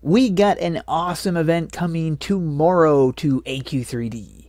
We got an awesome event coming tomorrow to AQ3D.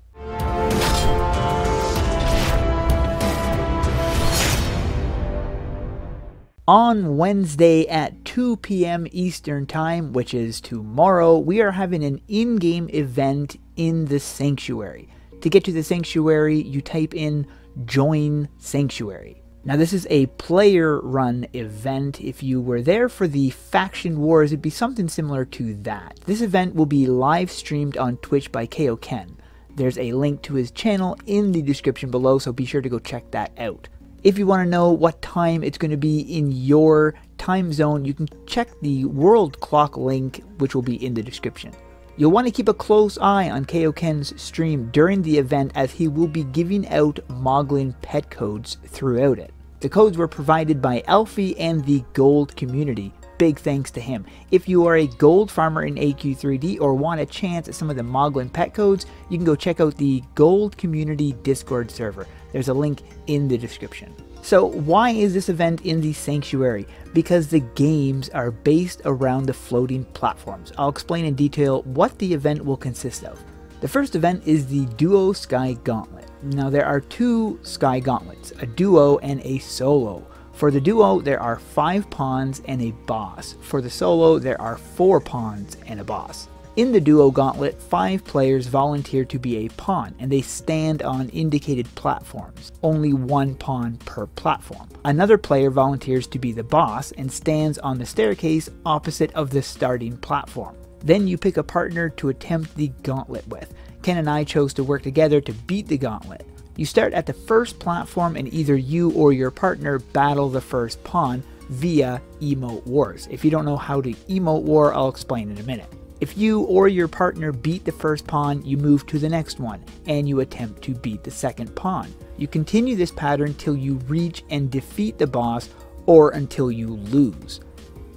On Wednesday at 2 p.m. Eastern Time, which is tomorrow, we are having an in-game event in the Sanctuary. To get to the Sanctuary, you type in Join Sanctuary. Now this is a player-run event. If you were there for the Faction Wars, it'd be something similar to that. This event will be live streamed on Twitch by KaioKen. There's a link to his channel in the description below, so be sure to go check that out. If you want to know what time it's going to be in your time zone, you can check the world clock link, which will be in the description. You'll want to keep a close eye on KaioKen's stream during the event, as he will be giving out Moglin pet codes throughout it. The codes were provided by Alfie and the Gold community. Big thanks to him. If you are a gold farmer in AQ3D or want a chance at some of the Moglin pet codes, you can go check out the Gold community Discord server. There's a link in the description. So why is this event in the Sanctuary? Because the games are based around the floating platforms. I'll explain in detail what the event will consist of. The first event is the Duo Sky Gauntlet. Now there are two Sky Gauntlets, a duo and a solo. For the duo, there are 5 pawns and a boss. For the solo, there are 4 pawns and a boss. In the duo gauntlet, 5 players volunteer to be a pawn, and they stand on indicated platforms. Only 1 pawn per platform. Another player volunteers to be the boss and stands on the staircase opposite of the starting platform. Then you pick a partner to attempt the gauntlet with. Ken and I chose to work together to beat the gauntlet. You start at the first platform, and either you or your partner battle the first pawn via Emote Wars. If you don't know how to Emote War, I'll explain in a minute. If you or your partner beat the first pawn, you move to the next one, and you attempt to beat the second pawn. You continue this pattern till you reach and defeat the boss, or until you lose.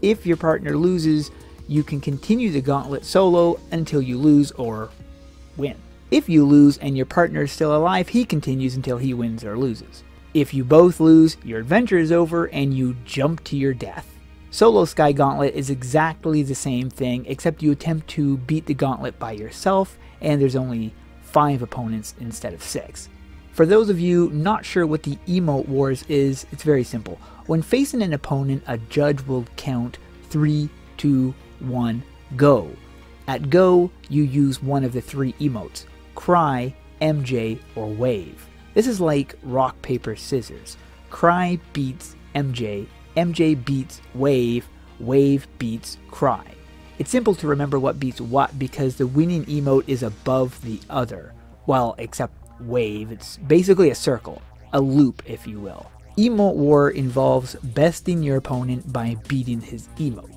If your partner loses, you can continue the gauntlet solo until you lose or win. If you lose and your partner is still alive, he continues until he wins or loses. If you both lose, your adventure is over and you jump to your death. Solo Sky Gauntlet is exactly the same thing, except you attempt to beat the gauntlet by yourself, and there's only 5 opponents instead of 6. For those of you not sure what the Emote Wars is, it's very simple. When facing an opponent, a judge will count 3, 2, 1, go. At go, you use one of the 3 emotes: Cry, MJ, or Wave. This is like rock, paper, scissors. Cry beats MJ, MJ beats Wave, Wave beats Cry. It's simple to remember what beats what because the winning emote is above the other. Well, except Wave, it's basically a circle, a loop if you will. Emote War involves besting your opponent by beating his emote.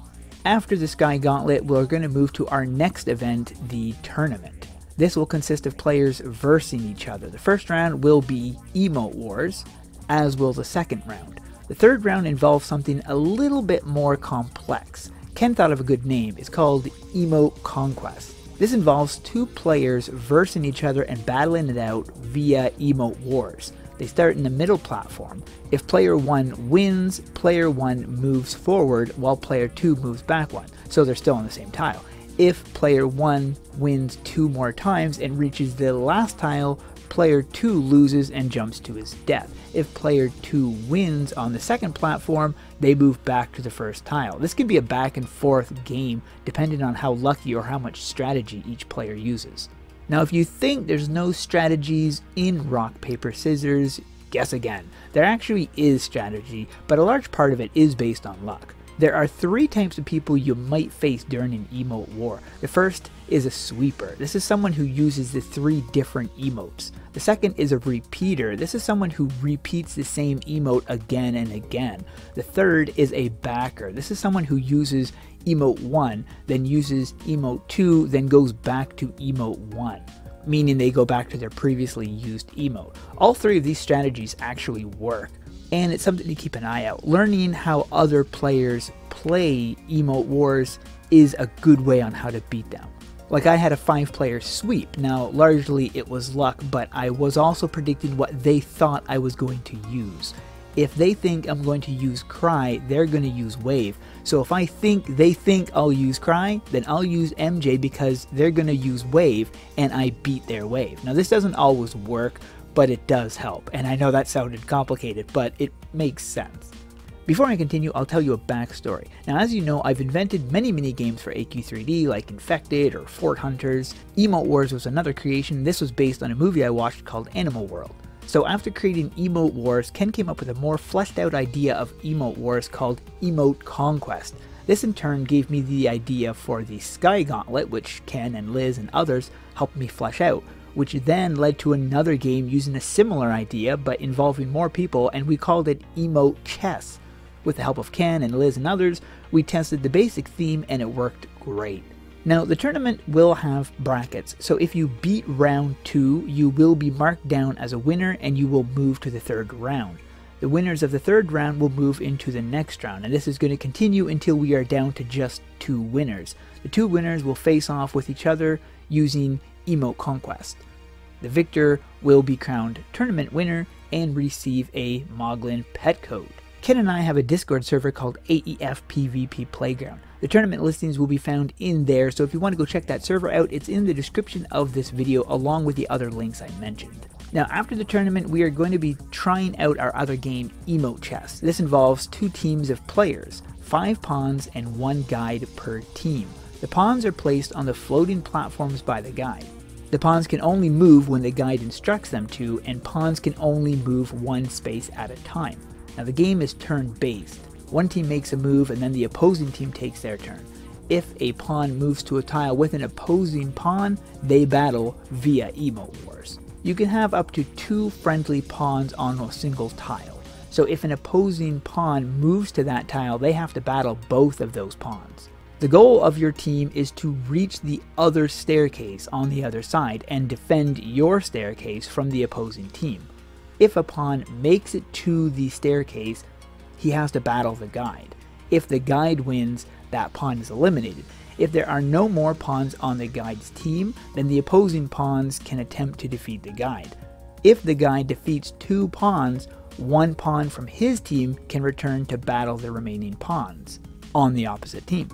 After the Sky Gauntlet, we're going to move to our next event, the Tournament. This will consist of players versing each other. The first round will be Emote Wars, as will the second round. The third round involves something a little bit more complex. Ken thought of a good name. It's called Emote Conquest. This involves 2 players versing each other and battling it out via Emote Wars. They start in the middle platform. If player 1 wins, player 1 moves forward while player 2 moves back 1, so they're still on the same tile. If player 1 wins 2 more times and reaches the last tile, player 2 loses and jumps to his death. If player 2 wins on the second platform, they move back to the first tile. This can be a back and forth game depending on how lucky or how much strategy each player uses. Now if you think there's no strategies in rock, paper, scissors, guess again. There actually is strategy, but a large part of it is based on luck. There are 3 types of people you might face during an emote war. The first is a sweeper. This is someone who uses the 3 different emotes. The second is a repeater. This is someone who repeats the same emote again and again. The third is a backer. This is someone who uses emote 1, then uses emote 2, then goes back to emote 1. Meaning they go back to their previously used emote. All 3 of these strategies actually work, and it's something to keep an eye out. Learning how other players play Emote Wars is a good way on how to beat them. Like I had a 5-player sweep. Now largely it was luck, but I was also predicting what they thought I was going to use. If they think I'm going to use Cry, they're going to use Wave. So if I think they think I'll use Cry, then I'll use MJ because they're going to use Wave and I beat their Wave. Now this doesn't always work, but it does help. And I know that sounded complicated, but it makes sense. Before I continue, I'll tell you a backstory. Now, as you know, I've invented many mini-games for AQ3D, like Infected or Fort Hunters. Emote Wars was another creation. This was based on a movie I watched called Animal World. So after creating Emote Wars, Ken came up with a more fleshed out idea of Emote Wars called Emote Conquest. This in turn gave me the idea for the Sky Gauntlet, which Ken and Liz and others helped me flesh out, which then led to another game using a similar idea but involving more people, and we called it Emote Chess. With the help of Ken and Liz and others, we tested the basic theme and it worked great. Now, the tournament will have brackets, so if you beat round 2, you will be marked down as a winner and you will move to the third round. The winners of the third round will move into the next round, and this is going to continue until we are down to just 2 winners. The 2 winners will face off with each other using Emote Conquest. The victor will be crowned tournament winner and receive a Moglin pet code. Ken and I have a Discord server called AEF PVP Playground. The tournament listings will be found in there, so if you want to go check that server out, it's in the description of this video along with the other links I mentioned. Now, after the tournament, we are going to be trying out our other game, Emote Chess. This involves 2 teams of players, 5 pawns and 1 guide per team. The pawns are placed on the floating platforms by the guide. The pawns can only move when the guide instructs them to, and pawns can only move 1 space at a time. Now the game is turn-based. One team makes a move and then the opposing team takes their turn. If a pawn moves to a tile with an opposing pawn, they battle via Emote Wars. You can have up to 2 friendly pawns on a single tile. So if an opposing pawn moves to that tile, they have to battle both of those pawns. The goal of your team is to reach the other staircase on the other side and defend your staircase from the opposing team. If a pawn makes it to the staircase, he has to battle the guide. If the guide wins, that pawn is eliminated. If there are no more pawns on the guide's team, then the opposing pawns can attempt to defeat the guide. If the guide defeats 2 pawns, 1 pawn from his team can return to battle the remaining pawns on the opposite team.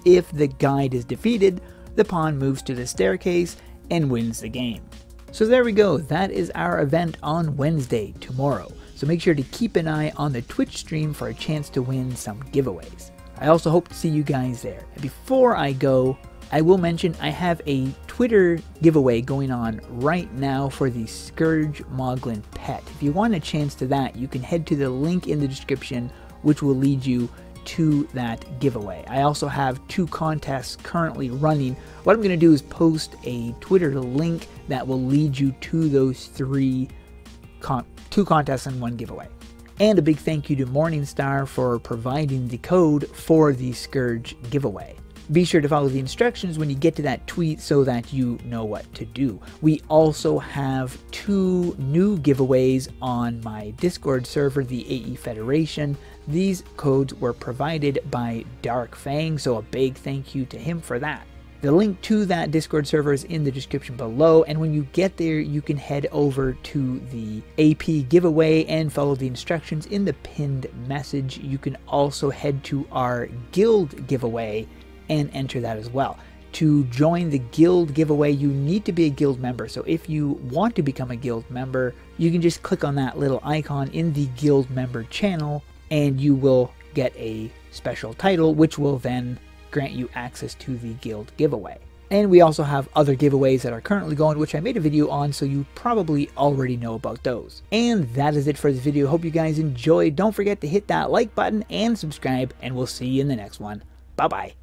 If the guide is defeated, the pawn moves to the staircase and wins the game. So there we go, that is our event on Wednesday, tomorrow. So make sure to keep an eye on the Twitch stream for a chance to win some giveaways. I also hope to see you guys there. And before I go, I will mention I have a Twitter giveaway going on right now for the Scourge Moglin pet. If you want a chance to that, you can head to the link in the description, which will lead you to that giveaway. I also have 2 contests currently running. What I'm going to do is post a Twitter link that will lead you to those 2 contests and 1 giveaway. And a big thank you to Morningstar for providing the code for the Scourge giveaway. Be sure to follow the instructions when you get to that tweet so that you know what to do. We also have 2 new giveaways on my Discord server, the AE Federation. These codes were provided by Dark Fang, so a big thank you to him for that. The link to that Discord server is in the description below, and when you get there, you can head over to the AP giveaway and follow the instructions in the pinned message. You can also head to our guild giveaway and enter that as well. To join the guild giveaway, you need to be a guild member. So if you want to become a guild member, you can just click on that little icon in the guild member channel and you will get a special title, which will then grant you access to the guild giveaway. And we also have other giveaways that are currently going, which I made a video on, so you probably already know about those. And that is it for this video. Hope you guys enjoyed. Don't forget to hit that like button and subscribe, and we'll see you in the next one. Bye-bye.